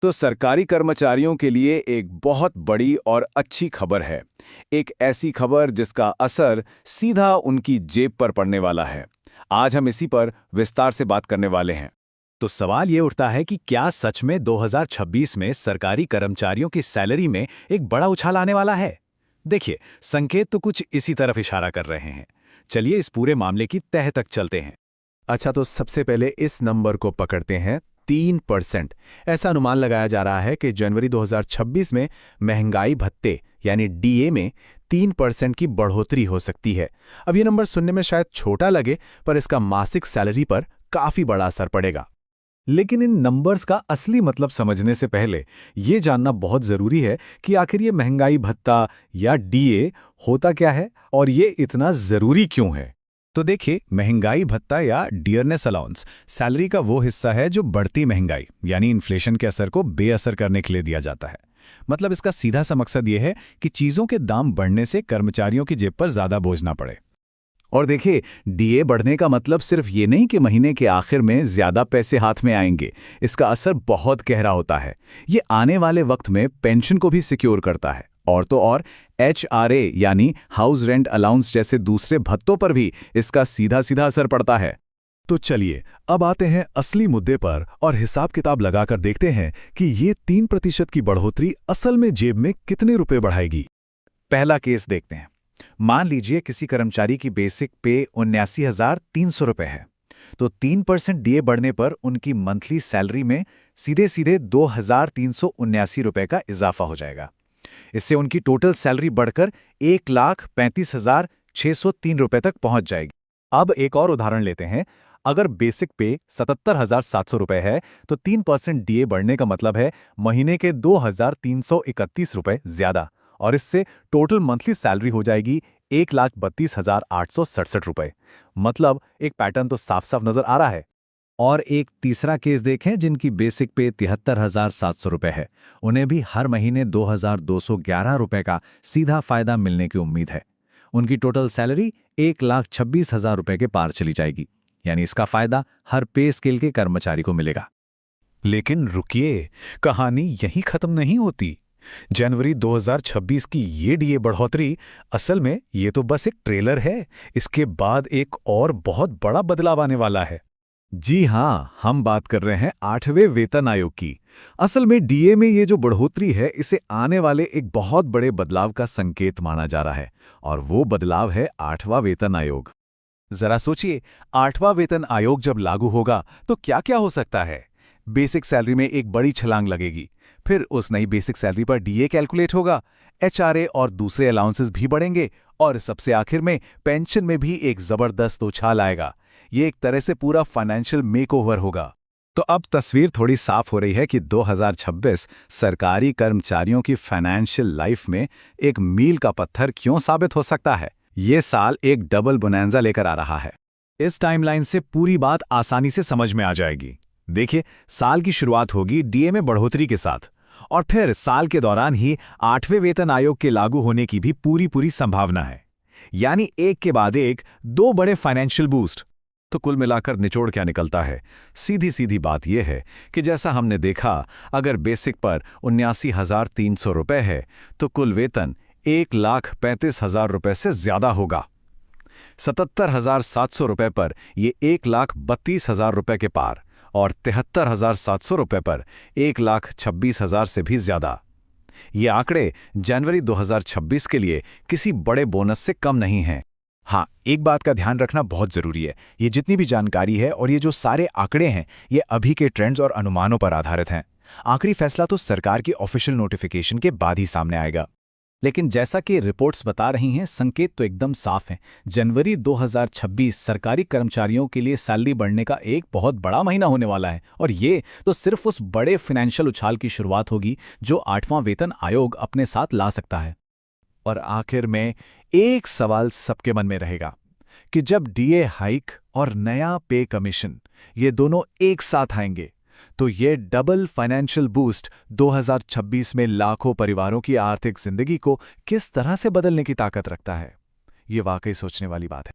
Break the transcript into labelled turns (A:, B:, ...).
A: तो सरकारी कर्मचारियों के लिए एक बहुत बड़ी और अच्छी खबर है। एक ऐसी खबर जिसका असर सीधा उनकी जेब पर पड़ने वाला है। आज हम इसी पर विस्तार से बात करने वाले हैं।
B: तो सवाल ये उठता है कि क्या सच में 2026 में सरकारी कर्मचारियों की सैलरी में एक बड़ा उछाल आने वाला है? देखिए, संकेत तो कुछ इसी तरफ इशारा कर रहे हैं। चलिए इस पूरे मामले की तह तक चलते हैं।
C: अच्छा, तो सबसे पहले इस नंबर को पकड़ते हैं। 3%। ऐसा अनुमान लगाया जा रहा है कि जनवरी 2026 में महंगाई भत्ते यानी डीए में 3% की बढ़ोतरी हो सकती है। अब ये नंबर सुनने में शायद छोटा लगे, पर इसका मासिक सैलरी पर काफी बड़ा असर पड़ेगा।
B: लेकिन इन नंबर्स का असली मतलब समझने से पहले ये जानना बहुत ज़रूरी है कि आखिर ये महंगाई भत्ता या डीए होता क्या है और ये इतना ज़रूरी क्यों है। तो देखिए, महंगाई भत्ता या डियरनेस अलाउंस सैलरी का वो हिस्सा है जो बढ़ती महंगाई यानी इन्फ्लेशन के असर को बेअसर करने के लिए दिया जाता है। मतलब इसका सीधा सा मकसद ये है कि चीज़ों के दाम बढ़ने से कर्मचारियों की जेब पर ज़्यादा बोझ ना पड़े।
D: और देखिए, डीए बढ़ने का मतलब सिर्फ ये नहीं कि महीने के आखिर में ज्यादा पैसे हाथ में आएंगे। इसका असर बहुत गहरा होता है। ये आने वाले वक्त में पेंशन को भी सिक्योर करता है, और तो और एचआरए यानी हाउस रेंट अलाउंस जैसे दूसरे भत्तों पर भी इसका सीधा सीधा असर पड़ता है।
B: तो चलिए अब आते हैं असली मुद्दे पर और हिसाब किताब लगाकर देखते हैं कि ये 3% की बढ़ोतरी असल में जेब में कितने रुपए बढ़ाएगी।
D: पहला केस देखते हैं। मान लीजिए किसी कर्मचारी की बेसिक पे 79,300 रुपए है, तो 3% डीए बढ़ने पर उनकी मंथली सैलरी में सीधे सीधे 2,379 रुपए का इजाफा हो जाएगा। इससे उनकी टोटल सैलरी बढ़कर 1,35,603 रुपए तक पहुंच जाएगी।
B: अब एक और उदाहरण लेते हैं। अगर बेसिक पे 77,700 रुपए है, तो 3% डीए बढ़ने का मतलब है महीने के 2,331 रुपए ज्यादा, और इससे टोटल मंथली सैलरी हो जाएगी 1,32,867 रुपए। मतलब एक पैटर्न तो साफ साफ नजर आ रहा है। और एक तीसरा केस देखें जिनकी बेसिक पे 73,700 रुपए है। उन्हें भी हर महीने 2,211 रुपए का सीधा फायदा मिलने की उम्मीद है। उनकी टोटल सैलरी 1,26,000 रुपए के पार चली जाएगी, यानी इसका फायदा हर पे स्केल के कर्मचारी को मिलेगा। लेकिन रुकिए, कहानी यहीं खत्म नहीं होती। जनवरी 2026 की ये डीए बढ़ोतरी असल में ये तो बस एक ट्रेलर है। इसके बाद एक और बहुत बड़ा बदलाव आने वाला है। जी हाँ, हम बात कर रहे हैं 8वें वेतन आयोग की। असल में डीए में ये जो बढ़ोतरी है, इसे आने वाले एक बहुत बड़े बदलाव का संकेत माना जा रहा है, और वो बदलाव है 8वां वेतन आयोग। जरा सोचिए, 8वां वेतन आयोग जब लागू होगा तो क्या क्या हो सकता है। बेसिक सैलरी में एक बड़ी छलांग लगेगी, फिर उस नई बेसिक सैलरी पर डीए कैलकुलेट होगा, एचआरए और दूसरे अलाउंसेस भी बढ़ेंगे, और सबसे आखिर में पेंशन में भी एक जबरदस्त उछाल आएगा। ये एक तरह से पूरा फाइनेंशियल मेकओवर होगा। तो अब तस्वीर थोड़ी साफ हो रही है कि 2026 सरकारी कर्मचारियों की फाइनेंशियल लाइफ में एक मील का पत्थर क्यों साबित हो सकता है। ये साल एक डबल बोनांजा लेकर आ रहा है। इस टाइमलाइन से पूरी बात आसानी से समझ में आ जाएगी। देखिए, साल की शुरुआत होगी डीए में बढ़ोतरी के साथ, और फिर साल के दौरान ही 8वें वेतन आयोग के लागू होने की भी पूरी संभावना है। यानी एक के बाद एक दो बड़े फाइनेंशियल बूस्ट। तो कुल मिलाकर निचोड़ क्या निकलता है? सीधी सीधी बात यह है कि जैसा हमने देखा, अगर बेसिक पर 79,300 रुपए है, तो कुल वेतन 1,35,000 रुपए से ज्यादा होगा। 77,700 रुपए पर ये 1,32,000 रुपए के पार, और 73,700 रुपए पर 1,26,000 से भी ज्यादा। ये आंकड़े जनवरी 2026 के लिए किसी बड़े बोनस से कम नहीं हैं। हाँ, एक बात का ध्यान रखना बहुत जरूरी है। ये जितनी भी जानकारी है और ये जो सारे आंकड़े हैं, ये अभी के ट्रेंड्स और अनुमानों पर आधारित हैं। आखिरी फैसला तो सरकार की ऑफिशियल नोटिफिकेशन के बाद ही सामने आएगा। लेकिन जैसा कि रिपोर्ट्स बता रही हैं, संकेत तो एकदम साफ हैं। जनवरी 2026 सरकारी कर्मचारियों के लिए सैलरी बढ़ने का एक बहुत बड़ा महीना होने वाला है, और ये तो सिर्फ उस बड़े फाइनेंशियल उछाल की शुरुआत होगी जो 8वां वेतन आयोग अपने साथ ला सकता है। और आखिर में एक सवाल सबके मन में रहेगा कि जब डीए हाइक और नया पे कमीशन ये दोनों एक साथ आएंगे, तो ये डबल फाइनेंशियल बूस्ट 2026 में लाखों परिवारों की आर्थिक जिंदगी को किस तरह से बदलने की ताकत रखता है। ये वाकई सोचने वाली बात है।